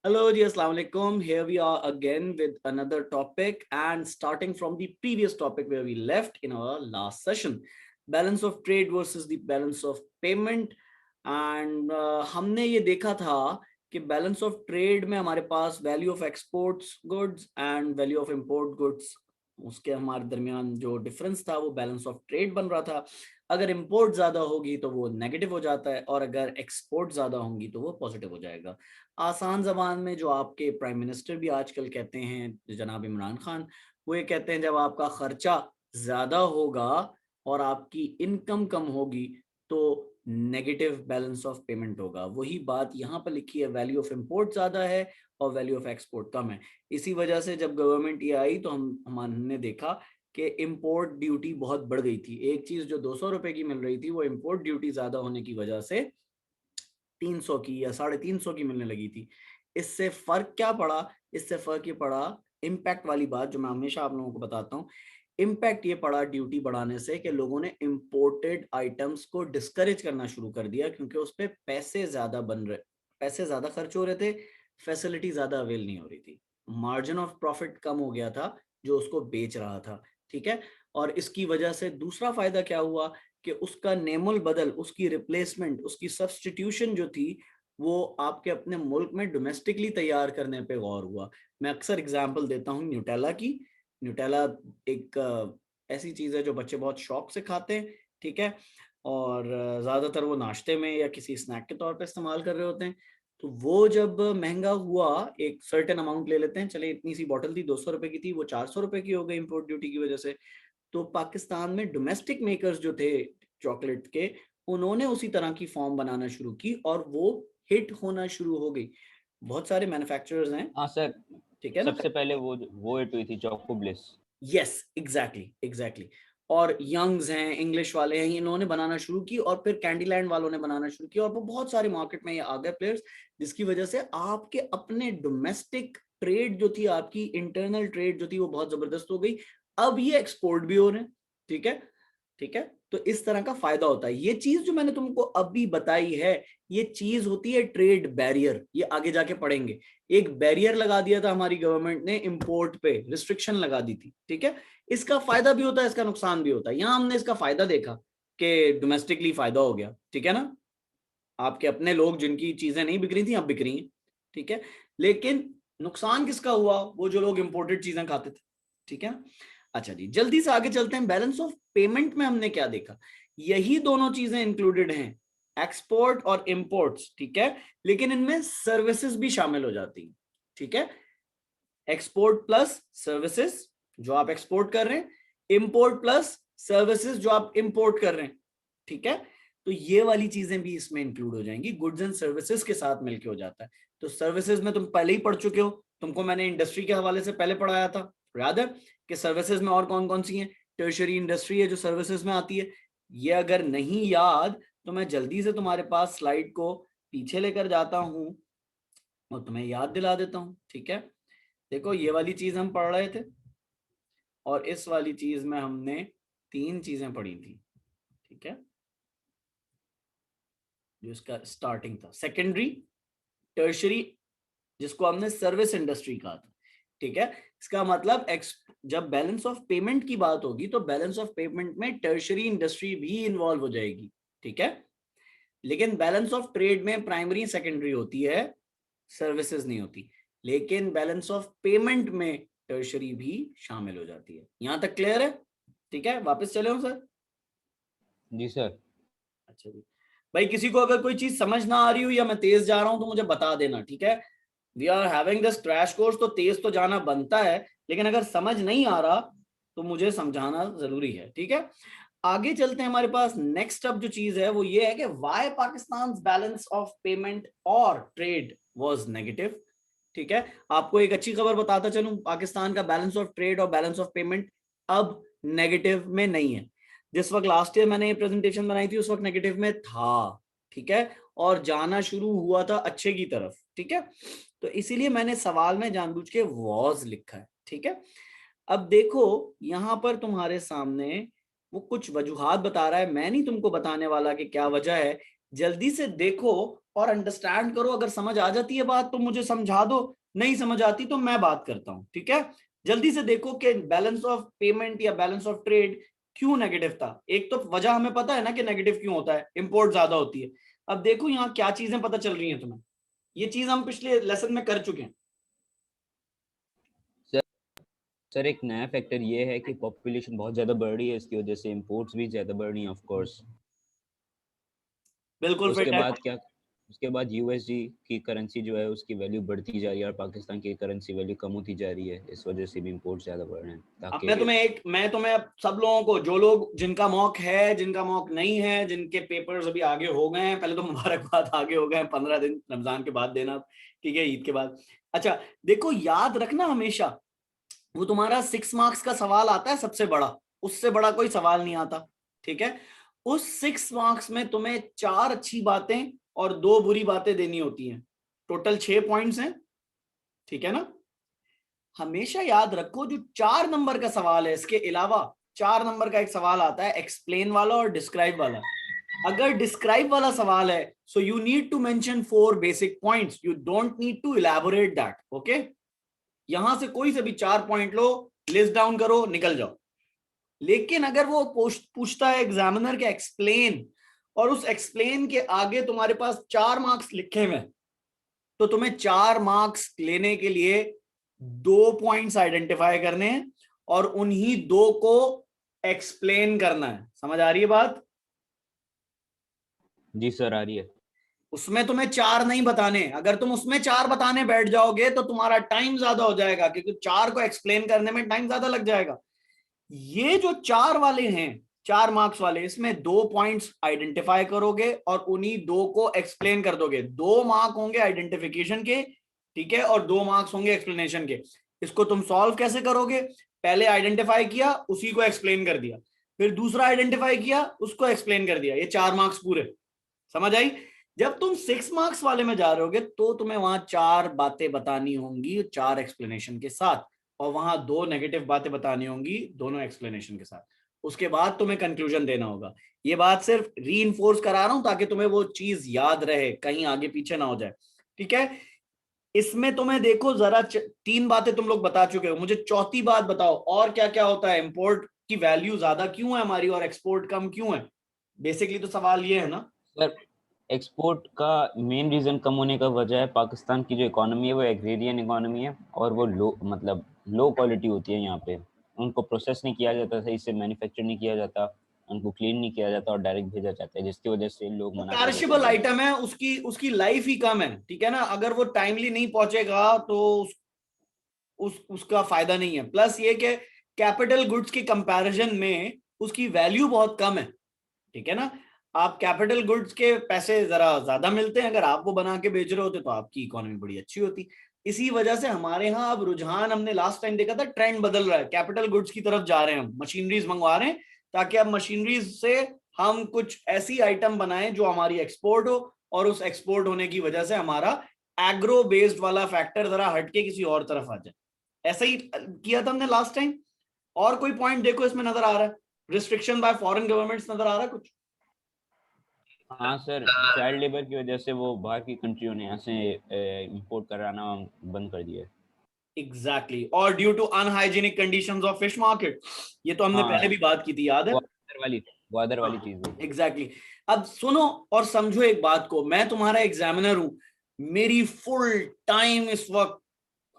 Hello, ji, assalamu alaikum. Here we are again with another topic and starting from the previous topic where we left in our last session, balance of trade versus the balance of payment. And हमने ये देखा था कि balance of trade में हमारे पास value of exports goods and value of import goods, उसके हमारे दरमियान जो डिफरेंस था वो बैलेंस ऑफ ट्रेड बन रहा था। अगर इंपोर्ट ज्यादा होगी तो वो नेगेटिव हो जाता है और अगर एक्सपोर्ट ज्यादा होंगी तो वो पॉजिटिव हो जाएगा। आसान जबान में जो आपके प्राइम मिनिस्टर भी आजकल कहते हैं, जनाब इमरान खान, वो ये कहते हैं जब आपका खर्चा ज्यादा होगा और आपकी इनकम कम होगी तो नेगेटिव बैलेंस ऑफ पेमेंट होगा। वही बात यहाँ पर लिखी है, वैल्यू ऑफ इंपोर्ट ज्यादा है और वैल्यू ऑफ एक्सपोर्ट कम है। इसी वजह से जब गवर्नमेंट ये आई तो हमने देखा कि इंपोर्ट ड्यूटी बहुत बढ़ गई थी। एक चीज जो 200 रुपए की मिल रही थी वो इंपोर्ट ड्यूटी ज्यादा होने की वजह से 300 की या 350 की मिलने लगी थी। इससे फर्क क्या पड़ा? इससे फर्क ये पड़ा, इम्पैक्ट वाली बात जो मैं हमेशा आप लोगों को बताता हूँ, इम्पैक्ट ये पड़ा ड्यूटी बढ़ाने से कि लोगों ने इंपोर्टेड आइटम्स को डिस्करेज करना शुरू कर दिया, क्योंकि उस पर पैसे ज्यादा खर्च हो रहे थे, फैसिलिटी ज्यादा अवेल नहीं हो रही थी, मार्जिन ऑफ प्रॉफिट कम हो गया था जो उसको बेच रहा था। ठीक है। और इसकी वजह से दूसरा फायदा क्या हुआ कि उसका नेमुल बदल, उसकी रिप्लेसमेंट, उसकी सब्सटीट्यूशन जो थी वो आपके अपने मुल्क में डोमेस्टिकली तैयार करने पे गौर हुआ। मैं अक्सर एग्जांपल देता हूँ न्यूटेला की। न्यूटेला एक ऐसी चीज है जो बच्चे बहुत शौक से खाते हैं। ठीक है। और ज्यादातर वो नाश्ते में या किसी स्नैक के तौर पे इस्तेमाल कर रहे होते हैं। तो वो जब महंगा हुआ, एक सर्टेन अमाउंट ले लेते हैं, चले इतनी सी बॉटल थी 200 रुपए की थी, वो 400 रुपए की हो गई इंपोर्ट ड्यूटी की वजह से। तो पाकिस्तान में डोमेस्टिक मेकर्स जो थे चॉकलेट के, उन्होंने उसी तरह की फॉर्म बनाना शुरू की और वो हिट होना शुरू हो गई। बहुत सारे मैन्युफैक्चरर्स हैं। हाँ सर। ठीक है ना। सबसे पहले वो हिट हुई थी choco bliss. Yes, exactly exactly. और यंग्स हैं, इंग्लिश वाले हैं, इन्होंने बनाना शुरू की और फिर कैंडीलैंड वालों ने बनाना शुरू किया और वो बहुत सारे मार्केट में ये आ गए प्लेयर्स, जिसकी वजह से आपके अपने डोमेस्टिक ट्रेड जो थी, आपकी इंटरनल ट्रेड जो थी वो बहुत जबरदस्त हो गई। अब ये एक्सपोर्ट भी हो रहे हैं। ठीक है। ठीक है। तो इस तरह का फायदा होता है। ये चीज जो मैंने तुमको अभी बताई है, ये चीज होती है ट्रेड बैरियर। ये आगे जाके पढ़ेंगे। एक बैरियर लगा दिया था हमारी गवर्नमेंट ने, इंपोर्ट पे रिस्ट्रिक्शन लगा दी थी। ठीक है। इसका फायदा भी होता है, इसका नुकसान भी होता है। यहां हमने इसका फायदा देखा कि डोमेस्टिकली फायदा हो गया। ठीक है ना। आपके अपने लोग जिनकी चीजें नहीं बिक रही थी अब बिक रही हैं। ठीक है। लेकिन नुकसान किसका हुआ? वो जो लोग इंपोर्टेड चीजें खाते थे। ठीक है। अच्छा जी, जल्दी से आगे चलते हैं। बैलेंस ऑफ पेमेंट में हमने क्या देखा? यही दोनों चीजें इंक्लूडेड हैं, एक्सपोर्ट और इंपोर्ट्स। ठीक है। लेकिन इनमें सर्विसेज भी शामिल हो जाती हैं। ठीक है। एक्सपोर्ट प्लस सर्विसेज जो आप एक्सपोर्ट कर रहे हैं, इंपोर्ट प्लस सर्विसेज जो आप इंपोर्ट कर रहे हैं। ठीक है। तो ये वाली चीजें भी इसमें इंक्लूड हो जाएंगी, गुड्स एंड सर्विसेज के साथ मिलके हो जाता है। तो सर्विसेज में तुम पहले ही पढ़ चुके हो, तुमको मैंने इंडस्ट्री के हवाले से पहले पढ़ाया था, याद है कि सर्विसेज में और कौन कौन सी हैं? टर्शरी इंडस्ट्री है जो सर्विसेज में आती है। ये अगर नहीं याद तो मैं जल्दी से तुम्हारे पास स्लाइड को पीछे लेकर जाता हूं और तुम्हें याद दिला देता हूं। ठीक है। देखो, ये वाली चीज हम पढ़ रहे थे और इस वाली चीज में हमने तीन चीजें पढ़ी थी। ठीक है। जो इसका स्टार्टिंग था, सेकेंडरी, टर्शरी, जिसको हमने सर्विस इंडस्ट्री कहा था। ठीक है। इसका मतलब जब बैलेंस ऑफ पेमेंट की बात होगी तो बैलेंस ऑफ पेमेंट में टर्शरी इंडस्ट्री भी इन्वॉल्व हो जाएगी। ठीक है। लेकिन बैलेंस ऑफ ट्रेड में प्राइमरी सेकेंडरी होती है, सर्विसेज नहीं होती। लेकिन बैलेंस ऑफ पेमेंट में टर्शरी भी शामिल हो जाती है। यहां तक क्लियर है? ठीक है, वापस चले हो सर? जी सर। अच्छा जी। भाई, किसी को अगर कोई चीज समझ ना आ रही हो या मैं तेज जा रहा हूं तो मुझे बता देना। ठीक है। We are having this crash course, तो तेज तो जाना बनता है, लेकिन अगर समझ नहीं आ रहा तो मुझे समझाना जरूरी है। ठीक है। आगे चलते हैं। हमारे पास नेक्स्ट अब जो चीज है वो ये है कि why Pakistan balance of payment और ट्रेड वाज नेगेटिव। ठीक है। आपको एक अच्छी खबर बताता चलूं, पाकिस्तान का बैलेंस ऑफ ट्रेड और बैलेंस ऑफ पेमेंट अब नेगेटिव में नहीं है। जिस वक्त लास्ट ईयर मैंने ये प्रेजेंटेशन बनाई थी उस वक्त नेगेटिव में था। ठीक है। और जाना शुरू हुआ था अच्छे की तरफ। ठीक है। तो इसीलिए मैंने सवाल में जानबूझ के वॉज लिखा है। ठीक है। अब देखो, यहां पर तुम्हारे सामने वो कुछ वजूहात बता रहा है, मैं नहीं तुमको बताने वाला कि क्या वजह है। जल्दी से देखो और अंडरस्टैंड करो। अगर समझ आ जाती है बात तो मुझे समझा दो, नहीं समझ आती तो मैं बात करता हूं, ठीक है। जल्दी से देखो कि बैलेंस ऑफ पेमेंट या बैलेंस ऑफ ट्रेड क्यों नेगेटिव था। एक तो वजह हमें पता है ना कि नेगेटिव क्यों होता है, इंपोर्ट ज्यादा होती है। अब देखो यहाँ क्या चीजें पता चल रही हैं तुम्हें, ये चीज हम पिछले लेसन में कर चुके हैं। सर एक नया फैक्टर ये है कि पॉपुलेशन बहुत ज़्यादा बढ़ रही है, इसकी वजह से इंपोर्ट्स भी ज़्यादा बढ़ रही हैं ऑफ कोर्स। बिल्कुल उसके फिट है। बाद क्या, उसके बाद यूएसडी की करेंसी जो है उसकी वैल्यू बढ़ती जा रही है और पाकिस्तान की करेंसी वैल्यू कम होती जा रही है, इस वजह से भी इंपोर्ट ज़्यादा बढ़ रहे हैं अब ताकि मैं तुम्हें अब सब लोगों को, जो लोग जिनका मॉक है, जिनका मॉक नहीं है, जिनके पेपर्स अभी आगे हो गए हैं, पहले तो मुबारकबाद, आगे हो गए हैं 15 दिन रमजान के बाद देना, ठीक है, ईद के बाद। अच्छा देखो, याद रखना हमेशा, वो तुम्हारा 6 मार्क्स का सवाल आता है सबसे बड़ा, उससे बड़ा कोई सवाल नहीं आता, ठीक है। उस 6 मार्क्स में तुम्हें 4 अच्छी बातें और 2 बुरी बातें देनी होती हैं, टोटल 6 पॉइंट्स हैं, ठीक है ना। हमेशा याद रखो, जो 4 नंबर का सवाल है, इसके अलावा 4 नंबर का एक सवाल आता है एक्सप्लेन वाला और डिस्क्राइब वाला। अगर डिस्क्राइब वाला सवाल है, so you need to mention 4 basic points, you don't need to elaborate that, okay. यहां से कोई से भी 4 पॉइंट लो, लिस्ट डाउन करो, निकल जाओ। लेकिन अगर वो पूछता है एग्जामिनर के एक्सप्लेन, और उस एक्सप्लेन के आगे तुम्हारे पास 4 मार्क्स लिखे हुए, तो तुम्हें 4 मार्क्स लेने के लिए 2 पॉइंट्स आइडेंटिफाई करने हैं और उन्हीं 2 को एक्सप्लेन करना है। समझ आ रही है बात? जी सर आ रही है। उसमें तुम्हें 4 नहीं बताने, अगर तुम उसमें 4 बताने बैठ जाओगे तो तुम्हारा टाइम ज्यादा हो जाएगा, क्योंकि 4 को एक्सप्लेन करने में टाइम ज्यादा लग जाएगा। ये जो 4 वाले हैं, 4 मार्क्स वाले, इसमें 2 पॉइंट्स आइडेंटिफाई करोगे और उन्हीं 2 को एक्सप्लेन कर दोगे। 2 मार्क होंगे आइडेंटिफिकेशन के, ठीक है, और 2 मार्क्स होंगे एक्सप्लेनेशन के। इसको तुम सॉल्व कैसे करोगे? पहले आइडेंटिफाई किया, उसी को एक्सप्लेन कर दिया, फिर दूसरा आइडेंटिफाई किया, उसको एक्सप्लेन कर दिया, ये 4 मार्क्स पूरे। समझ आई? जब तुम 6 मार्क्स वाले में जा रहे होगे तो तुम्हें वहां 4 बातें बतानी होंगी, 4 एक्सप्लेनेशन के साथ, और वहां 2 नेगेटिव बातें बतानी होंगी, दोनों एक्सप्लेनेशन के साथ। उसके बाद तुम्हें कंक्लूजन देना होगा। ये बात सिर्फ री इन्फोर्स करा रहा हूं ताकि तुम्हें वो चीज याद रहे, कहीं आगे पीछे ना हो जाए, ठीक है। इसमें तुम्हें देखो जरा 3 बातें तुम लोग बता चुके हो, मुझे चौथी बात बताओ, और क्या क्या होता है, इंपोर्ट की वैल्यू ज्यादा क्यों है हमारी और एक्सपोर्ट कम क्यों है? बेसिकली तो सवाल ये है ना। सर एक्सपोर्ट का मेन रीज़न कम होने का वजह है पाकिस्तान की जो इकोनॉमी है वो एग्रेरियन इकोनॉमी है और वो लो मतलब लो क्वालिटी होती है। यहाँ पे उनको प्रोसेस नहीं किया जाता, सही से मैन्युफैक्चर नहीं किया जाता, उनको क्लीन नहीं किया जाता और डायरेक्ट भेजा जाता है, जिसकी वजह से लोग वो मना कर देते हैं पैरिशेबल लेने आइटम है, उसकी उसकी लाइफ ही कम है, ठीक है ना। अगर वो टाइमली नहीं पहुंचेगा तो उसका फायदा नहीं है। प्लस ये कि कैपिटल गुड्स के कंपैरिजन में उसकी वैल्यू बहुत कम है, ठीक है ना। आप कैपिटल गुड्स के पैसे जरा ज्यादा मिलते हैं, अगर आप वो बना के बेच रहे होते तो आपकी इकोनॉमी बड़ी अच्छी होती। इसी वजह से हमारे यहाँ अब रुझान, हमने लास्ट टाइम देखा था, ट्रेंड बदल रहा है, कैपिटल गुड्स की तरफ जा रहे हैं, हम मशीनरीज मंगवा रहे हैं ताकि अब मशीनरीज से हम कुछ ऐसी आइटम बनाएं जो हमारी एक्सपोर्ट हो, और उस एक्सपोर्ट होने की वजह से हमारा एग्रो बेस्ड वाला फैक्टर जरा हटके किसी और तरफ आ जाए। ऐसा ही किया था हमने लास्ट टाइम। और कोई पॉइंट देखो इसमें नजर आ रहा है? रिस्ट्रिक्शन बाय फॉरेन गवर्नमेंट्स नजर आ रहा है कुछ? हाँ सर, चाइल्ड लेबर की वजह से वो बाहर की कंट्रियों ने यहाँ से इंपोर्ट कराना बंद कर दिया है। Exactly exactly. और due to unhygienic conditions of fish market, ये तो हमने हाँ पहले भी बात की थी, याद है? वो अदर वाली हाँ, चीज़ है। Exactly exactly. अब सुनो और समझो एक बात को, मैं तुम्हारा एग्जामिनर हूं, मेरी फुल टाइम इस वक्त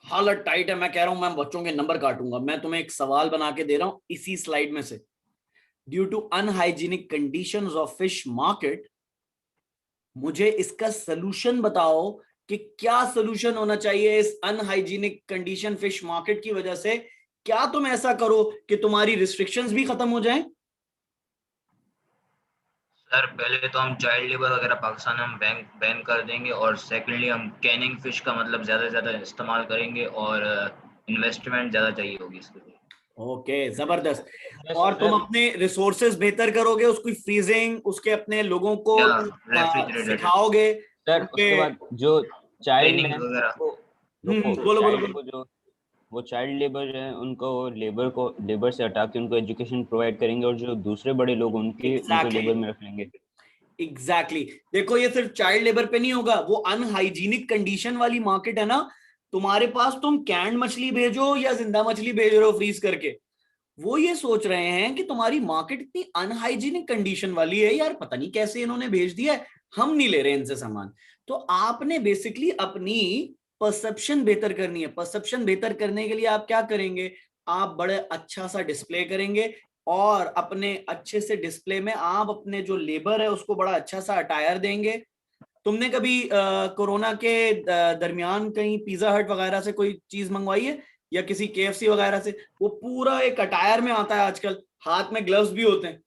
हालत टाइट है, मैं कह रहा हूं मैं बच्चों के नंबर काटूंगा। मैं तुम्हें एक सवाल बना के दे रहा हूं इसी स्लाइड में से, due to unhygienic conditions of fish market, मुझे इसका सोल्यूशन बताओ कि क्या सोल्यूशन होना चाहिए इस अनहाइजीनिक कंडीशन फिश मार्केट की वजह से। क्या तुम ऐसा करो कि तुम्हारी रिस्ट्रिक्शंस भी खत्म हो जाएं? सर पहले तो हम चाइल्ड लेबर वगैरह पाकिस्तान में हम बैन कर देंगे, और सेकेंडली हम कैनिंग फिश का मतलब ज़्यादा से ज़्यादा इस्तेमाल करेंगे, और इन्वेस्टमेंट ज़्यादा चाहिए होगी इसके लिए। ओके, जबरदस्त। और तुम सर अपने रिसोर्सेज बेहतर करोगे, उसकी फ्रीजिंग, उसके अपने लोगों को या रेफ्रिजरेटेड सिखाओगे सर उनके। उसके बाद जो चाइल्ड ट्रेनिंग हैं वगैरह। उनको, रुको, बोलो बोलो चाइल्ड बोलो। को जो वो चाइल्ड लेबर है उनको लेबर से हटा के उनको एजुकेशन प्रोवाइड करेंगे और जो दूसरे बड़े लोग उनके उनको एग्जैक्टली लेबर exactly. में रख लेंगे। एग्जैक्टली देखो ये सिर्फ चाइल्ड लेबर पे नहीं होगा, वो अनहाइजीनिक कंडीशन वाली मार्केट है ना, तुम्हारे पास तुम कैंड मछली भेजो या जिंदा मछली भेज रहे हो फ्रीज करके, वो ये सोच रहे हैं कि तुम्हारी मार्केट इतनी अनहाइजीनिक कंडीशन वाली है यार, पता नहीं कैसे इन्होंने भेज दिया है, हम नहीं ले रहे इनसे सामान। तो आपने बेसिकली अपनी परसेप्शन बेहतर करनी है। परसेप्शन बेहतर करने के लिए आप क्या करेंगे, आप बड़े अच्छा सा डिस्प्ले करेंगे, और अपने अच्छे से डिस्प्ले में आप अपने जो लेबर है उसको बड़ा अच्छा सा अटायर देंगे। तुमने कभी कोरोना के दरमियान कहीं पिज्जा हट वगैरह से कोई चीज मंगवाई है, या किसी केएफसी वगैरह से? वो पूरा एक अटायर में आता है आजकल, हाथ में ग्लव्स भी होते हैं।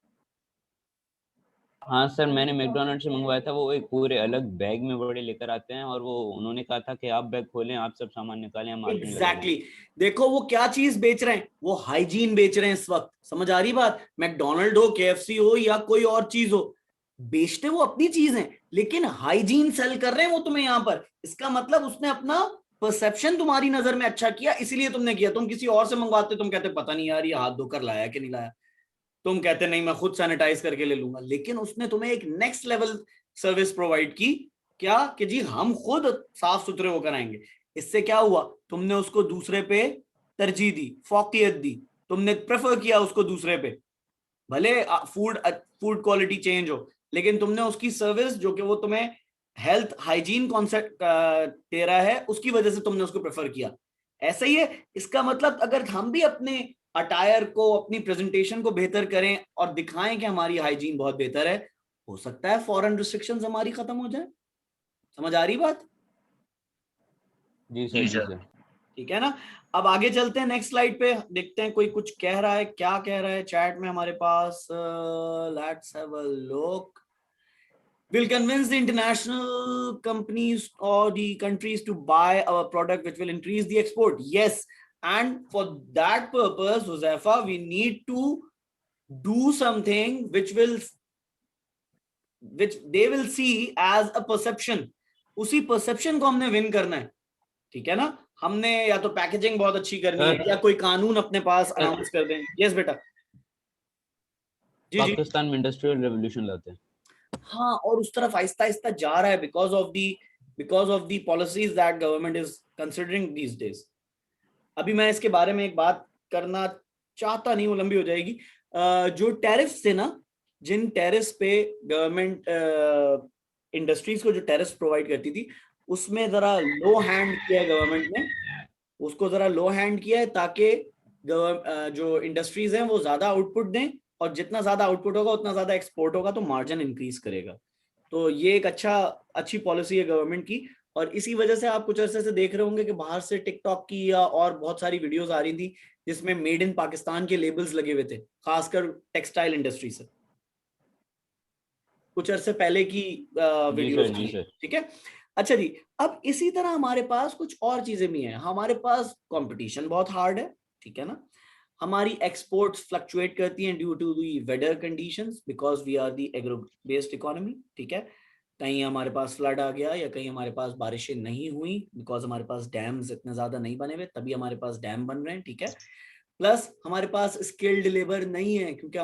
हाँ सर, मैंने मैकडोनल्ड से मंगवाया था, वो एक पूरे अलग बैग में बड़े लेकर आते हैं, और वो उन्होंने कहा था कि आप बैग खोलें, आप सब सामान निकालें, हम मार्जिन लगाएंगे। एग्जैक्टली देखो वो क्या चीज बेच रहे हैं, वो हाइजीन बेच रहे हैं इस वक्त, समझ आ रही बात? मैकडोनल्ड हो, केएफसी हो, या कोई और चीज हो, बेचते वो अपनी चीज है, लेकिन हाइजीन सेल कर रहे हैं वो तुम्हें यहाँ पर। इसका मतलब उसने अपना परसेप्शन तुम्हारी नजर में अच्छा किया, इसीलिए तुमने किया। तुम किसी और से मंगवाते, तुम कहते पता नहीं यार ये हाथ धोकर लाया कि नहीं लाया, तुम कहते नहीं मैं खुद सैनिटाइज करके ले लूंगा। लेकिन उसने तुम्हें एक नेक्स्ट लेवल सर्विस प्रोवाइड की, क्या कि जी हम खुद साफ सुथरे होकर आएंगे। इससे क्या हुआ, तुमने उसको दूसरे पे तरजीह दी, फौकियत दी, तुमने प्रेफर किया उसको दूसरे पे। भले फूड फूड क्वालिटी चेंज हो, लेकिन तुमने उसकी सर्विस जो कि वो तुम्हें हेल्थ हाइजीन कॉन्सेप्ट दे रहा है, उसकी वजह से तुमने उसको प्रेफर किया। ऐसा ही है इसका मतलब, अगर हम भी अपने अटायर को, अपनी प्रेजेंटेशन को बेहतर करें और दिखाएं कि हमारी हाइजीन बहुत बेहतर है, हो सकता है फॉरेन रिस्ट्रिक्शंस हमारी खत्म हो जाए। समझ आ रही बात? जी सर, जी जी सर। सर। ठीक है ना। अब आगे चलते हैं, नेक्स्ट स्लाइड पे देखते हैं कोई कुछ कह रहा है, क्या कह रहा है चैट में हमारे पास। Let's have a look. Will convince the international companies or the countries to buy our product, which will increase the export. Yes, and for that purpose, Josefa, we need to do something which they will see as a perception. उसी perception को हमने win करना है, ठीक है ना। हमने या तो पैकेजिंग बहुत अच्छी करनी है, सर, या कोई कानून अपने पास सर अनाउंस कर दें। यस बेटा। जी जी। पाकिस्तान में इंडस्ट्रियल रेवोल्यूशन लाते हैं। हाँ, और उस तरफ आहिस्ता आहिस्ता जा रहा है, because of the policies that government is considering these days. अभी मैं इसके बारे में एक बात करना चाहता नहीं, वो लंबी हो जाएगी। जो टैरिफ्स थे ना, जिन टैरिफ्स पे गवर्नमेंट इंडस्ट्रीज को जो टैरिफ्स प्रोवाइड करती थी, उसमें जरा लो हैंड किया है गवर्नमेंट ने, उसको जरा लो हैंड किया है, ताकि जो इंडस्ट्रीज हैं वो ज्यादा आउटपुट दें, और जितना ज्यादा आउटपुट होगा उतना ज्यादा एक्सपोर्ट होगा, तो मार्जिन इंक्रीज करेगा। तो ये एक अच्छी पॉलिसी है गवर्नमेंट की। और इसी वजह से आप कुछ अरसे से देख रहे होंगे कि बाहर से टिकटॉक की या और बहुत सारी वीडियोस आ रही थी जिसमें मेड इन पाकिस्तान के लेबल्स लगे हुए थे, खासकर टेक्सटाइल इंडस्ट्री से। कुछ अरसे पहले की जी सर, वीडियोस जी थी, सर। ठीक है। अच्छा जी, अब इसी तरह हमारे पास कुछ और चीजें भी हैं। हमारे पास कंपटीशन बहुत हार्ड है, ठीक है ना। हमारी एक्सपोर्ट्स फ्लक्चुएट करती हैं due to the weather conditions, because we are the agro based economy, ठीक है। कहीं हमारे पास फ्लड आ गया, या कहीं हमारे पास बारिशें नहीं हुई, बिकॉज हमारे पास डैम्स इतने ज्यादा नहीं बने हुए, तभी हमारे पास डैम बन रहे हैं, ठीक है। प्लस हमारे पास स्किल्ड लेबर नहीं है, क्योंकि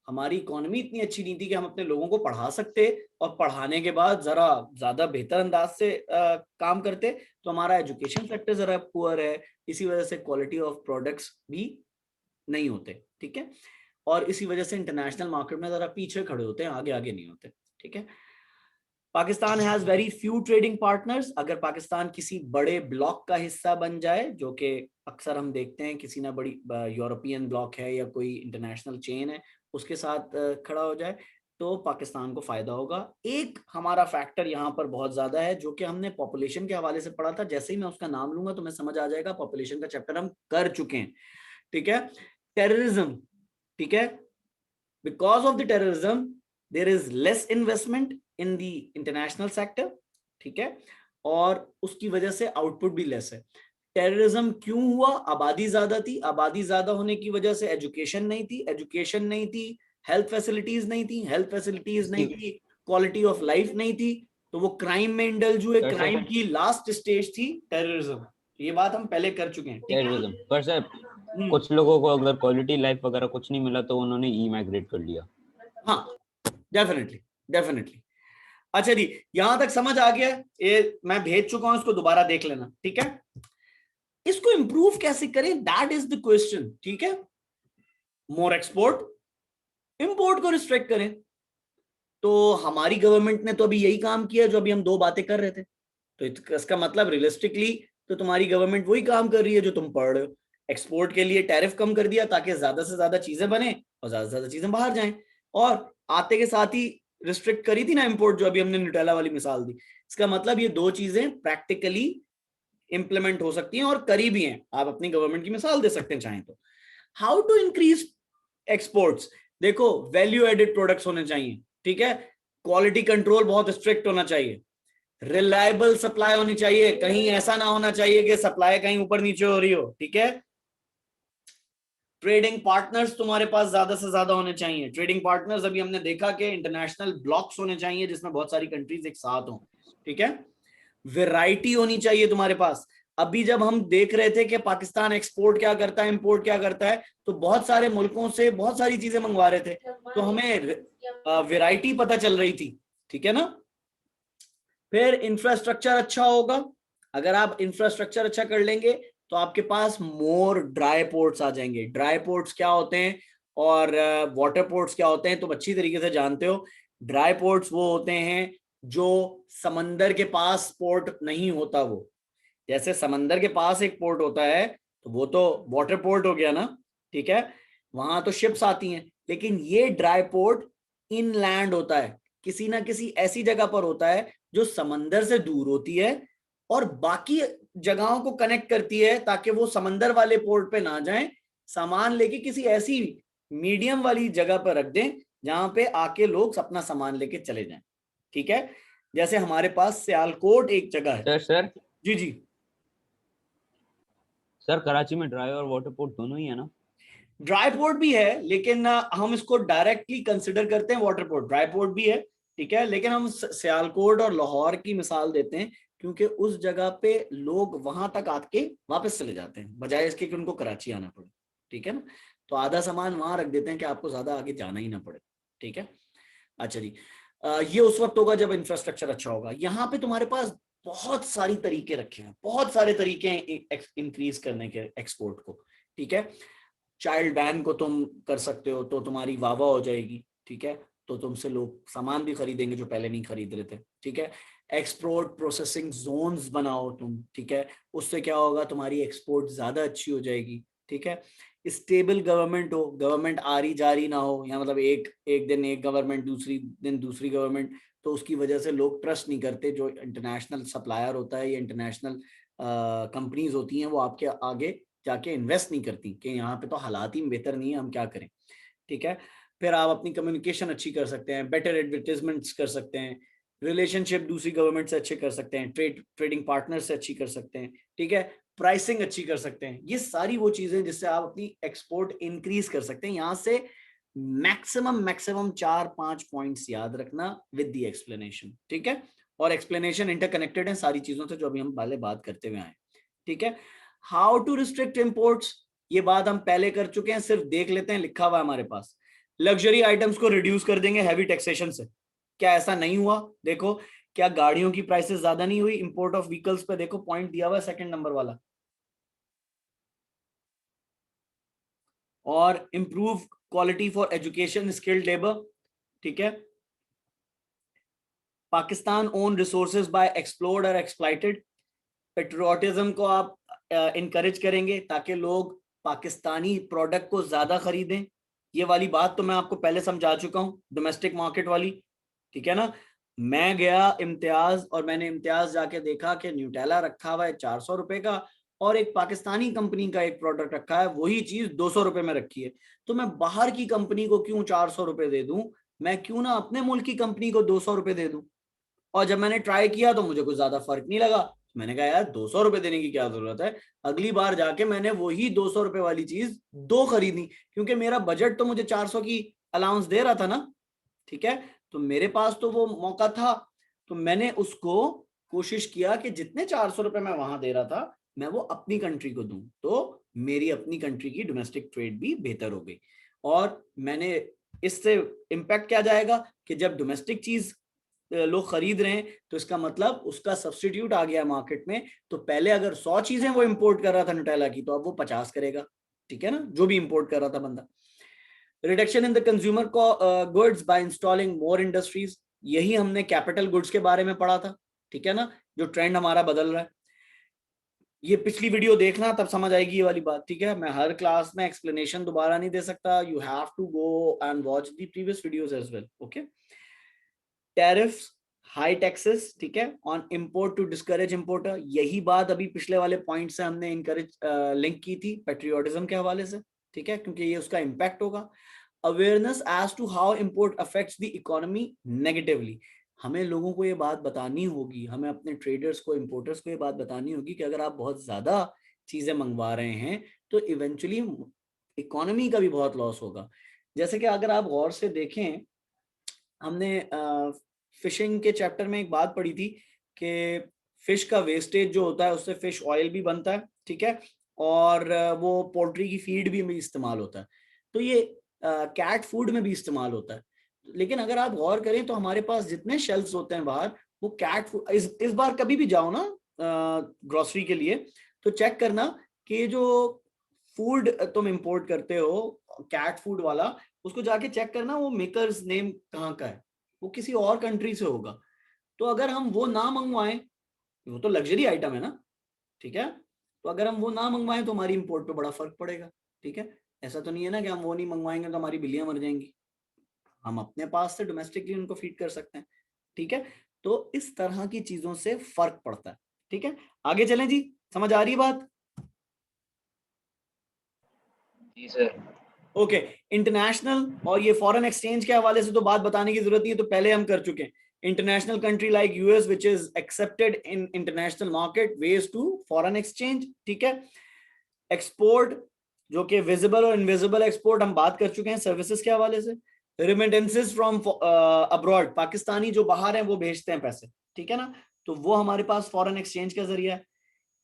हमारी इकोनॉमी इतनी अच्छी नहीं थी कि हम अपने लोगों को पढ़ा सकते, और पढ़ाने के बाद जरा ज्यादा बेहतर अंदाज से काम करते। तो हमारा एजुकेशन सेक्टर जरा पुअर है, इसी वजह से क्वालिटी ऑफ प्रोडक्ट्स भी नहीं होते, ठीक है। और इसी वजह से इंटरनेशनल मार्केट में जरा पीछे खड़े होते हैं, आगे आगे नहीं होते, ठीक है। Pakistan has very few trading partners. अगर पाकिस्तान किसी बड़े ब्लॉक का हिस्सा बन जाए, जो कि अक्सर हम देखते हैं, किसी ना बड़ी यूरोपियन ब्लॉक है या कोई इंटरनेशनल चेन है, उसके साथ खड़ा हो जाए, तो पाकिस्तान को फायदा होगा। एक हमारा फैक्टर यहाँ पर बहुत ज्यादा है, जो कि हमने पॉपुलेशन के हवाले से पढ़ा था। जैसे ही मैं उसका नाम लूंगा तो मैं समझ आ जाएगा, पॉपुलेशन का चैप्टर हम कर चुके हैं, ठीक है। टेररिज्म, ठीक है। Because of the terrorism there is less investment in the international sector, ठीक है। और उसकी वजह से आउटपुट भी लेस है। टेररिज्म क्यों हुआ? आबादी ज्यादा थी, आबादी ज्यादा होने की वजह से एजुकेशन नहीं थी, एजुकेशन नहीं थी, हेल्थ फैसिलिटीज नहीं थी, हेल्थ फैसिलिटीज नहीं थी, क्वालिटी ऑफ लाइफ नहीं थी, तो वो क्राइम में इंडल्ज हुए। सर, क्राइम की लास्ट स्टेज थी टेररिज्म। ये बात हम पहले कर चुके हैं, ठीक है। टेररिज्म पर सर, कुछ लोगों को अगर क्वालिटी लाइफ वगैरह कुछ नहीं मिला तो उन्होंने ई माइग्रेट कर लिया। हाँ डेफिनेटली, डेफिनेटली। अच्छा जी, यहां तक समझ आ गया, ये मैं भेज चुका हूं, इसको दोबारा देख लेना, ठीक है। इसको इंप्रूव कैसे करें, दैट इज द क्वेश्चन, ठीक है। मोर एक्सपोर्ट, इंपोर्ट को रिस्ट्रिक्ट करें। तो हमारी गवर्नमेंट ने तो अभी यही काम किया जो अभी हम दो बातें कर रहे थे। तो इसका मतलब रियलिस्टिकली तो तुम्हारी गवर्नमेंट वही काम कर रही है जो तुम पढ़ रहे हो। एक्सपोर्ट के लिए टैरिफ कम कर दिया ताकि ज्यादा से ज्यादा चीजें बने और ज्यादा से ज्यादा चीजें बाहर जाएं, और आते के साथ ही रिस्ट्रिक्ट करी थी ना इंपोर्ट, जो अभी हमने न्यूटेला वाली मिसाल दी। इसका मतलब ये दो चीजें प्रैक्टिकली इंप्लीमेंट हो सकती हैं और करी भी हैं। आप अपनी गवर्नमेंट की मिसाल दे सकते हैं चाहें तो। हाउ टू इंक्रीज एक्सपोर्ट्स, देखो वैल्यू एडेड प्रोडक्ट्स होने चाहिए, ठीक है। क्वालिटी कंट्रोल बहुत स्ट्रिक्ट होना चाहिए, रिलायबल सप्लाई होनी चाहिए, कहीं ऐसा ना होना चाहिए कि सप्लाई कहीं ऊपर नीचे हो रही हो, ठीक है। ट्रेडिंग पार्टनर्स तुम्हारे पास ज्यादा से ज्यादा होने चाहिए। ट्रेडिंग पार्टनर्स अभी हमने देखा कि इंटरनेशनल ब्लॉक्स होने चाहिए जिसमें बहुत सारी कंट्रीज एक साथ हो, ठीक है। वैरायटी होनी चाहिए तुम्हारे पास। अभी जब हम देख रहे थे कि पाकिस्तान एक्सपोर्ट क्या करता है, इंपोर्ट क्या करता है, तो बहुत सारे मुल्कों से बहुत सारी चीजें मंगवा रहे थे, तो हमें वैरायटी पता चल रही थी, ठीक है ना। फिर इंफ्रास्ट्रक्चर अच्छा होगा। अगर आप इंफ्रास्ट्रक्चर अच्छा कर लेंगे तो आपके पास मोर ड्राई पोर्ट्स आ जाएंगे। ड्राई पोर्ट्स क्या होते हैं और वाटर पोर्ट्स क्या होते हैं, तुम अच्छी तरीके से जानते हो। ड्राई पोर्ट्स वो होते हैं जो समंदर के पास पोर्ट नहीं होता। वो जैसे समंदर के पास एक पोर्ट होता है तो वो तो वाटर पोर्ट हो गया ना, ठीक है, वहां तो शिप्स आती हैं। लेकिन ये ड्राई पोर्ट इनलैंड होता है, किसी ना किसी ऐसी जगह पर होता है जो समंदर से दूर होती है और बाकी जगहों को कनेक्ट करती है ताकि वो समंदर वाले पोर्ट पे ना जाएं, सामान लेके किसी ऐसी मीडियम वाली जगह पर रख दें जहां पे आके लोग अपना सामान लेके चले जाएं, ठीक है। जैसे हमारे पास सियालकोट एक जगह है। सर जी जी सर कराची में ड्राई और वाटर पोर्ट दोनों ही है ना? ड्राई पोर्ट भी है, लेकिन हम इसको डायरेक्टली कंसिडर करते हैं वाटर पोर्ट। ड्राई पोर्ट भी है, ठीक है, लेकिन हम सियालकोट और लाहौर की मिसाल देते हैं क्योंकि उस जगह पे लोग वहां तक आके वापस चले जाते हैं बजाय इसके कि उनको कराची आना पड़े, ठीक है ना। तो आधा सामान वहां रख देते हैं कि आपको ज्यादा आगे जाना ही ना पड़े, ठीक है। अच्छा जी, ये उस वक्त होगा जब इंफ्रास्ट्रक्चर अच्छा होगा। यहाँ पे तुम्हारे पास बहुत सारी तरीके रखे हैं, बहुत सारे तरीके हैं इंक्रीज करने के एक्सपोर्ट को, ठीक है। चाइल्ड बैन को तुम कर सकते हो तो तुम्हारी वाह वाह हो जाएगी, ठीक है। तो तुमसे लोग सामान भी खरीदेंगे जो पहले नहीं खरीद रहे थे, ठीक है। एक्सपोर्ट प्रोसेसिंग जोन्स बनाओ तुम, ठीक है, उससे क्या होगा, तुम्हारी एक्सपोर्ट ज्यादा अच्छी हो जाएगी, ठीक है। स्टेबल गवर्नमेंट हो, गवर्नमेंट आ रही जा रही ना हो, या मतलब एक एक दिन एक गवर्नमेंट, दूसरी दिन दूसरी गवर्नमेंट, तो उसकी वजह से लोग ट्रस्ट नहीं करते। जो इंटरनेशनल सप्लायर होता है या इंटरनेशनल कंपनीज होती हैं वो आपके आगे जाके इन्वेस्ट नहीं करती कि यहाँ पे तो हालात ही बेहतर नहीं है, हम क्या करें, ठीक है। फिर आप अपनी कम्युनिकेशन अच्छी कर सकते हैं, बेटर एडवर्टाइजमेंट्स कर सकते हैं, रिलेशनशिप दूसरी गवर्नमेंट से अच्छे कर सकते हैं, ट्रेडिंग पार्टनर से अच्छी कर सकते हैं, ठीक है। प्राइसिंग अच्छी कर सकते हैं। ये सारी वो चीजें जिससे आप अपनी एक्सपोर्ट इंक्रीज कर सकते हैं। यहाँ से मैक्सिमम 4-5 पॉइंट्स याद रखना विद द एक्सप्लेनेशन, ठीक है। और एक्सप्लेनेशन इंटरकनेक्टेड है सारी चीजों से जो अभी हम पहले बात करते हुए आए, ठीक है। हाउ टू रिस्ट्रिक्ट इंपोर्ट्स, ये बात हम पहले कर चुके हैं, सिर्फ देख लेते हैं, लिखा हुआ है हमारे पास। लग्जरी आइटम्स को रिड्यूस कर देंगे हैवी टैक्सेशन से। क्या ऐसा नहीं हुआ? देखो, क्या गाड़ियों की प्राइसेस ज्यादा नहीं हुई? इंपोर्ट ऑफ व्हीकल्स पे देखो पॉइंट दिया हुआ है सेकंड नंबर वाला। और improve quality for education skilled labour, ठीक है। Pakistan own resources by explored और एक्सप्लॉइटेड। पेट्रियोटिज्म को आप इनकरेज करेंगे ताकि लोग पाकिस्तानी प्रोडक्ट को ज्यादा खरीदें। ये वाली बात तो मैं आपको पहले समझा चुका हूँ, डोमेस्टिक मार्केट वाली, ठीक है ना। मैं गया इम्तियाज और मैंने इम्तियाज जाके देखा कि न्यूटेला रखा हुआ है 400 रुपए का और एक पाकिस्तानी कंपनी का एक प्रोडक्ट रखा है, वही चीज 200 रुपए में रखी है। तो मैं बाहर की कंपनी को क्यों 400 रुपए दे दूं, मैं क्यों ना अपने मुल्क की कंपनी को 200 रुपए दे दूं। और जब मैंने ट्राई किया तो मुझे कुछ ज्यादा फर्क नहीं लगा। मैंने कहा यार 200 रुपए देने की क्या जरूरत है। अगली बार जाके मैंने वही 200 रुपए वाली चीज दो खरीदी, क्योंकि मेरा बजट तो मुझे 400 की अलाउंस दे रहा था ना, ठीक है। तो मेरे पास तो वो मौका था, तो मैंने उसको कोशिश किया कि जितने 400 रुपए मैं वहां दे रहा था मैं वो अपनी कंट्री को दूं, तो मेरी अपनी कंट्री की डोमेस्टिक ट्रेड भी बेहतर हो गई। और मैंने इससे इम्पैक्ट क्या जाएगा कि जब डोमेस्टिक चीज लोग खरीद रहे हैं तो इसका मतलब उसका सब्स्टिट्यूट आ गया मार्केट में। तो पहले अगर 100 चीजें वो इंपोर्ट कर रहा था न्यूटेला की, तो अब वो 50 करेगा, ठीक है ना, जो भी इंपोर्ट कर रहा था बंदा। Reduction in the consumer goods by installing more industries, यही हमने कैपिटल गुड्स के बारे में पढ़ा था, ठीक है ना, जो ट्रेंड हमारा बदल रहा है। ये पिछली वीडियो देखना, तब समझ आएगी ये वाली बात, ठीक है। मैं हर क्लास में एक्सप्लेनेशन दोबारा नहीं दे सकता, you have to go and watch the previous videos as well, okay. Tariffs, high taxes, ठीक है, on import to discourage importer, यही बात अभी पिछले वाले पॉइंट से हमने इनकरेज लिंक की थी पेट्रियोटिज्म के हवाले से, ठीक है, क्योंकि ये उसका इम्पैक्ट होगा। Awareness as to how import affects the economy negatively, हमें लोगों को ये बात बतानी होगी, हमें अपने ट्रेडर्स को, इंपोर्टर्स को ये बात बतानी होगी कि अगर आप बहुत ज्यादा चीजें मंगवा रहे हैं तो इवेंचुअली इकोनॉमी का भी बहुत लॉस होगा। जैसे कि अगर आप गौर से देखें, हमने फिशिंग के चैप्टर में एक बात पढ़ी थी कि फिश का वेस्टेज जो होता है उससे फिश ऑयल भी बनता है, ठीक है, और वो पोल्ट्री की फीड भी में इस्तेमाल होता है, तो ये कैट फूड में भी इस्तेमाल होता है। लेकिन अगर आप गौर करें तो हमारे पास जितने शेल्फ्स होते हैं बाहर, वो कैट फूड, इस बार कभी भी जाओ ना ग्रोसरी के लिए, तो चेक करना कि जो फूड तुम इंपोर्ट करते हो कैट फूड वाला, उसको जाके चेक करना वो मेकर्स नेम कहाँ का है, वो किसी और कंट्री से होगा। तो अगर हम वो ना मंगवाएं, वो तो लग्जरी आइटम है ना, ठीक है, तो अगर हम वो ना मंगवाएं तो हमारी इंपोर्ट पे बड़ा फर्क पड़ेगा, ठीक है। ऐसा तो नहीं है ना कि हम वो नहीं मंगवाएंगे तो हमारी बिल्लियां मर जाएंगी, हम अपने पास से डोमेस्टिकली उनको फीड कर सकते हैं, ठीक है। तो इस तरह की चीजों से फर्क पड़ता है, ठीक है। आगे चलें जी, समझ आ रही है बात? जी सर। ओके, इंटरनेशनल और ये फॉरेन एक्सचेंज के हवाले से तो बात बताने की जरूरत नहीं है, तो पहले हम कर चुके हैं। International country like US which is accepted in international market ways to foreign exchange, ठीक है। एक्सपोर्ट, जो कि विजिबल और इनविजिबल एक्सपोर्ट हम बात कर चुके हैं सर्विसेज के हवाले से। रिमिटेंसेस फ्रॉम अब्रॉड, पाकिस्तानी जो बाहर हैं वो भेजते हैं पैसे, ठीक है ना, तो वो हमारे पास फॉरेन एक्सचेंज का जरिया है।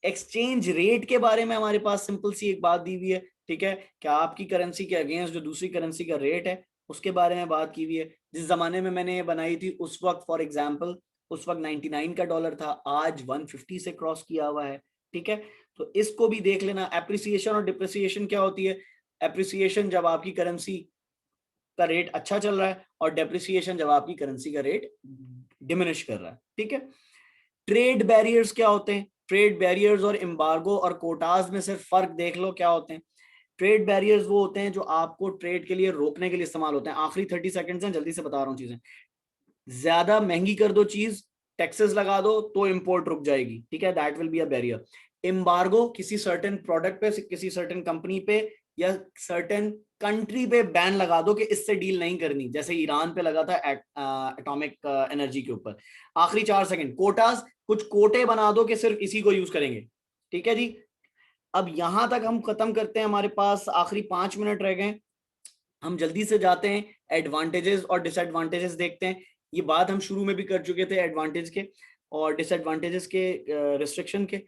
एक्सचेंज रेट के बारे में हमारे पास सिंपल सी एक बात दी हुई है, ठीक है, कि आपकी करेंसी के अगेंस्ट जो दूसरी करेंसी का रेट है उसके बारे में बात की हुई है। जिस जमाने में मैंने ये बनाई थी उस वक्त फॉर एग्जांपल उस वक्त 99 का डॉलर था, आज 150 से क्रॉस किया हुआ है, ठीक है। तो इसको भी देख लेना। एप्रिसिएशन और डिप्रिसिएशन क्या होती है? एप्रिसिएशन जब आपकी करेंसी का रेट अच्छा चल रहा है और डेप्रिसिएशन जब आपकी करेंसी का रेट डिमिनिश कर रहा है, ठीक है। ट्रेड बैरियर्स क्या होते हैं? ट्रेड बैरियर्स और एम्बार्गो और कोटाज में सिर्फ फर्क देख लो क्या होते हैं। ट्रेड बैरियर्स वो होते हैं जो आपको ट्रेड के लिए रोकने के लिए इस्तेमाल होते हैं। आखिरी 30 सेकंड्स हैं, जल्दी से बता रहा हूँ चीजें। ज्यादा महंगी कर दो चीज, टैक्सेस लगा दो तो इंपोर्ट रुक जाएगी, ठीक है, that will be a barrier. Embargo, किसी सर्टेन प्रोडक्ट पे, किसी सर्टेन कंपनी पे या सर्टेन कंट्री पे बैन लगा दो कि इससे डील नहीं करनी, जैसे ईरान पे लगा था एटॉमिक एनर्जी के ऊपर। आखिरी 4 सेकंड, कोटास, कुछ कोटे बना दो कि सिर्फ इसी को यूज करेंगे, ठीक है जी। अब यहां तक हम खत्म करते हैं, हमारे पास आखिरी 5 मिनट रह गए, हम जल्दी से जाते हैं एडवांटेजेस और डिसएडवांटेजेस देखते हैं। ये बात हम शुरू में भी कर चुके थे एडवांटेज के और डिसएडवांटेजेस के, रिस्ट्रिक्शन के।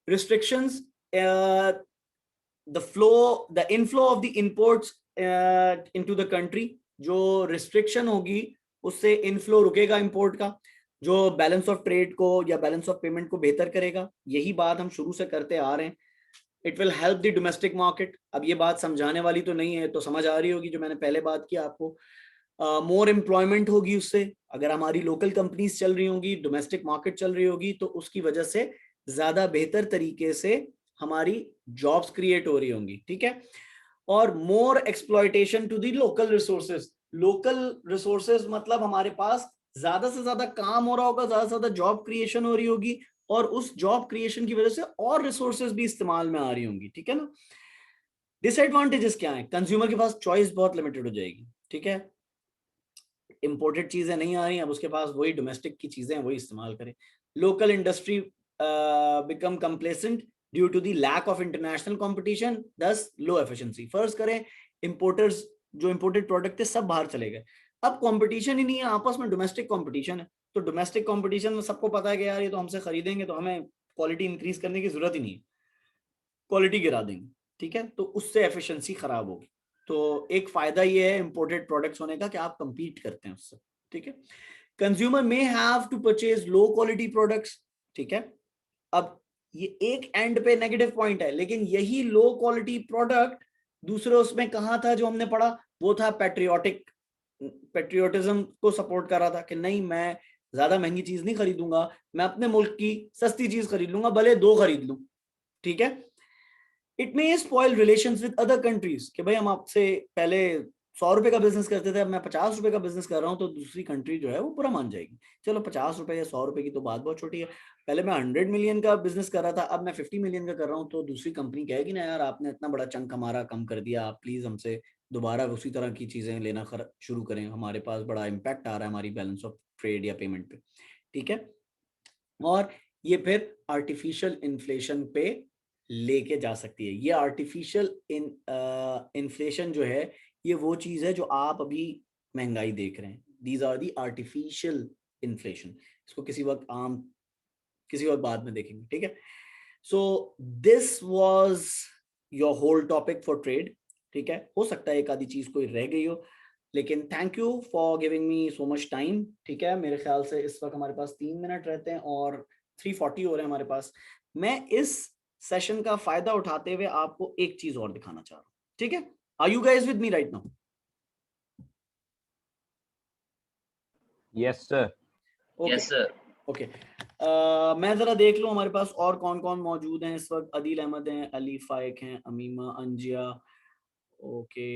Restrictions, the flow, the inflow of the imports into the country, जो रिस्ट्रिक्शन होगी उससे इनफ्लो रुकेगा इंपोर्ट का, जो बैलेंस ऑफ ट्रेड को या बैलेंस ऑफ पेमेंट को बेहतर करेगा। यही बात हम शुरू से करते आ रहे हैं। It will help the domestic market. अब ये बात समझाने वाली तो नहीं है, तो समझ आ रही होगी जो मैंने पहले बात की आपको। मोर एम्प्लॉयमेंट होगी उससे, अगर हमारी लोकल कंपनीज चल रही होंगी, डोमेस्टिक मार्केट चल रही होगी, तो उसकी वजह से ज्यादा बेहतर तरीके से हमारी जॉब्स क्रिएट हो रही होंगी, ठीक है। और more exploitation to the local resources. Local resources मतलब हमारे पास ज्यादा से ज्यादा काम हो रहा होगा, ज्यादा से ज्यादा जॉब क्रिएशन हो रही होगी, और उस जॉब क्रिएशन की वजह से और रिसोर्सेज भी इस्तेमाल में आ रही होंगी, ठीक है ना। डिसएडवांटेजेस क्या है? कंज्यूमर के पास चॉइस बहुत लिमिटेड हो जाएगी, ठीक है, इंपोर्टेड चीजें नहीं आ रही, अब उसके पास वही डोमेस्टिक की चीजें वही इस्तेमाल करें। Local industry become complacent due to the lack of international competition, thus low efficiency. फर्ज करें इंपोर्टर्स, जो इंपोर्टेड प्रोडक्ट थे सब बाहर चले गए, अब कंपटीशन ही नहीं है, आपस में डोमेस्टिक कंपटीशन है। तो डोमेस्टिक कंपटीशन में सबको पता है कि यार ये तो हमसे खरीदेंगे तो हमें क्वालिटी इंक्रीज करने की जरूरत ही नहीं है, क्वालिटी गिरा देंगे, ठीक है, तो उससे एफिशिएंसी खराब होगी, तो एक फायदा ये है इंपोर्टेड प्रोडक्ट्स होने का कि आप कंपीट करते हैं उससे, ठीक है। Consumer may have to purchase low quality products, ठीक है। अब ये एक एंड पे नेगेटिव पॉइंट है, लेकिन यही लो क्वालिटी प्रोडक्ट दूसरे उसमें कहाँ था जो हमने पढ़ा, वो था पेट्रियोटिज्म को सपोर्ट कर रहा था कि नहीं, मैं ज्यादा महंगी चीज नहीं खरीदूंगा, मैं अपने मुल्क की सस्ती चीज खरीद लूंगा, भले 2 खरीद लूं, ठीक है। It may spoil relations with other countries, कि भाई हम आपसे पहले 100 रुपए का बिजनेस करते थे, अब मैं 50 रुपए का बिजनेस कर रहा हूं, तो दूसरी कंट्री जो है वो पूरा मान जाएगी। चलो 50 रुपए या 100 रुपए की तो बात बहुत छोटी है, पहले मैं 100 मिलियन का बिजनेस कर रहा था, अब मैं 50 मिलियन का कर रहा हूँ, तो दूसरी कंपनी कहेगी ना, यार आपने इतना बड़ा चंक हमारा कम कर दिया, आप प्लीज हमसे दोबारा उसी तरह की चीजें लेना शुरू करें, हमारे पास बड़ा इम्पैक्ट आ रहा है हमारी बैलेंस ऑफ ट्रेड या पेमेंट पे, ठीक है। और ये फिर आर्टिफिशियल इन्फ्लेशन पे लेके जा सकती है। ये आर्टिफिशियल इन्फ्लेशन जो है, ये वो चीज है जो आप अभी महंगाई देख रहे हैं, these are the artificial inflation. इसको किसी वक्त बाद में देखेंगे, ठीक है। So this was your whole topic for trade, ठीक है। हो सकता है एक आधी चीज कोई रह गई हो, लेकिन thank you for giving me so much time, ठीक है। मेरे ख्याल से इस वक्त हमारे पास 3 मिनट रहते हैं और 3:40 हो रहे हैं हमारे पास। मैं इस सेशन का फायदा उठाते हुए आपको एक चीज और दिखाना चाह रहा हूँ, ठीक है। Are you guys with me right now? Yes sir. Yes sir. Okay, मैं जरा देख लूं हमारे पास और कौन कौन मौजूद हैं इस वक्त। अदील अहमद हैं, अली फाइक हैं, Amima, Anjiya, okay,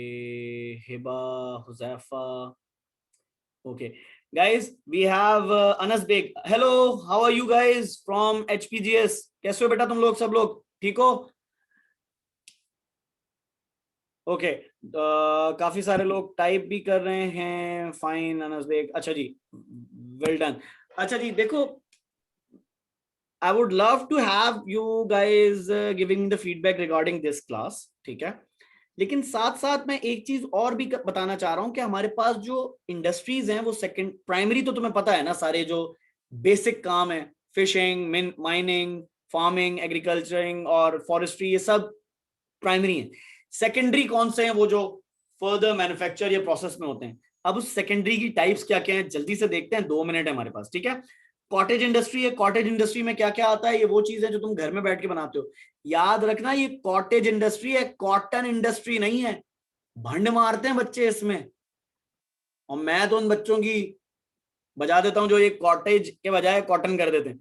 Hiba, Huzaifa, okay guys, we have Anas Beg. Hello, how are you guys from HPGS? कैसे हो बेटा तुम लोग, सब लोग ठीक हो? ओके, काफी सारे लोग टाइप भी कर रहे हैं, फाइन अनस बेग, अच्छा जी, वेल डन। अच्छा जी, देखो, I would love to have you guys giving the feedback regarding this class, ठीक है। लेकिन साथ साथ मैं एक चीज और भी बताना चाह रहा हूं कि हमारे पास जो इंडस्ट्रीज हैं वो सेकंड, प्राइमरी तो तुम्हें पता है ना, सारे जो बेसिक काम है, फिशिंग, माइनिंग, फार्मिंग, एग्रीकल्चरिंग और फॉरेस्ट्री, ये सब प्राइमरी है। सेकेंडरी कौन से हैं? वो जो फर्दर मैन्युफैक्चर या प्रोसेस में होते हैं। अब उस सेकेंडरी की टाइप्स क्या क्या है जल्दी से देखते हैं, 2 मिनट है हमारे पास, ठीक है। कॉटेज इंडस्ट्री है, कॉटेज इंडस्ट्री में क्या क्या आता है? ये वो चीज है जो तुम घर में बैठ के बनाते हो। याद रखना, ये कॉटेज इंडस्ट्री है, कॉटन इंडस्ट्री नहीं है। भंड मारते हैं बच्चे इसमें, और मैं तो उन बच्चों की बजा देता हूं जो ये कॉटेज के बजाय कॉटन कर देते हैं।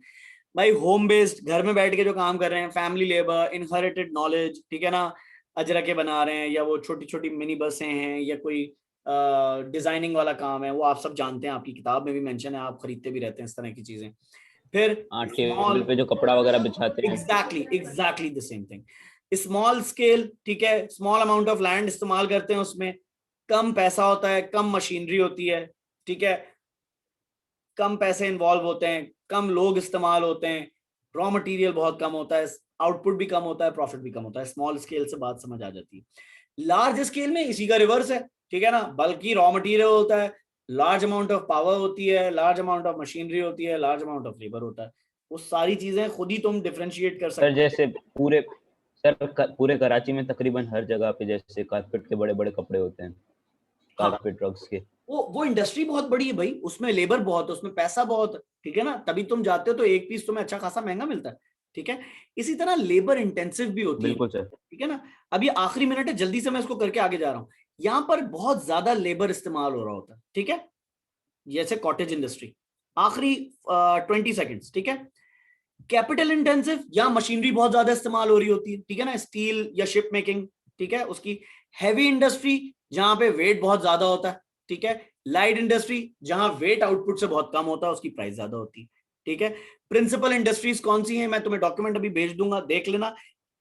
भाई होम बेस्ड, घर में बैठ के जो काम कर रहे हैं, फैमिली लेबर, इनहेरिटेड नॉलेज, ठीक है ना, अजरके बना रहे हैं, या वो छोटी छोटी मिनी बसें हैं, या कोई डिजाइनिंग वाला काम है, वो आप सब जानते हैं, आपकी किताब में भी मेंशन है, आप खरीदते भी रहते हैं इस तरह की चीजें। फिर टेबल पे जो कपड़ा वगैरह बिछाते हैं, exactly the same thing. Small scale, ठीक है, स्मॉल अमाउंट ऑफ लैंड इस्तेमाल करते हैं, उसमें कम पैसा होता है, कम मशीनरी होती है, ठीक है, कम पैसे इन्वॉल्व होते हैं, कम लोग इस्तेमाल होते हैं, रॉ मटेरियल बहुत कम होता है, आउटपुट भी कम होता है, प्रॉफिट भी कम होता है। स्मॉल स्केल से बात समझ आ जाती है। लार्ज स्केल में इसी का रिवर्स है, ठीक है ना, बल्कि रॉ मटेरियल होता है, लार्ज अमाउंट ऑफ पावर होती है, लार्ज अमाउंट ऑफ मशीनरी होती है, लार्ज अमाउंट ऑफ लेबर होता है। वो सारी चीजें खुद ही तुम डिफरेंशिएट कर सकते सर जैसे पूरे कराची में तकरीबन हर जगह पे जैसे कारपेट के बड़े बड़े कपड़े होते हैं, कारपेट ट्रक्स के, वो इंडस्ट्री बहुत बड़ी है भाई, उसमें लेबर बहुत है, उसमें पैसा बहुत है, ठीक है ना, तभी तुम जाते हो तो एक पीस तुम्हें अच्छा खासा महंगा मिलता है, ठीक है। इसी तरह लेबर इंटेंसिव भी होती है, बिल्कुल सर, ठीक है ना। अभी आखिरी मिनट है, जल्दी से मैं इसको करके आगे जा रहा हूं। यहाँ पर बहुत ज्यादा लेबर इस्तेमाल हो रहा होता है, ठीक है, जैसे कॉटेज इंडस्ट्री, आखिरी 20 सेकेंड्स, ठीक है। कैपिटल इंटेंसिव, या मशीनरी बहुत ज्यादा इस्तेमाल हो रही होती है, ठीक है ना, स्टील या शिप मेकिंग, ठीक है, उसकी। हैवी इंडस्ट्री, जहां पे वेट बहुत ज्यादा होता है, ठीक है। लाइट इंडस्ट्री, जहां वेट आउटपुट से बहुत कम होता है, उसकी प्राइस ज्यादा होती है, ठीक है। प्रिंसिपल इंडस्ट्रीज कौन सी हैं? मैं तुम्हें डॉक्यूमेंट अभी भेज दूंगा, देख लेना।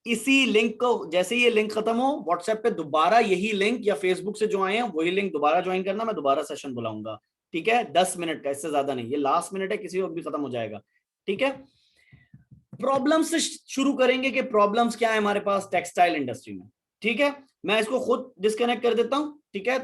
इसी लिंक को, जैसे ये लिंक खत्म हो, व्हाट्सएप पे दोबारा यही लिंक, या फेसबुक से जो आए हैं वही लिंक दोबारा ज्वाइन करना, मैं दोबारा सेशन बुलाऊंगा, ठीक है। 10 मिनट का, इससे ज्यादा नहीं, ये लास्ट मिनट है, किसी वक्त भी खत्म हो जाएगा, ठीक है। प्रॉब्लम से शुरू करेंगे कि प्रॉब्लम्स क्या है हमारे पास टेक्सटाइल इंडस्ट्री में, ठीक है। मैं इसको खुद डिस्कनेक्ट कर देता हूं, ठीक है।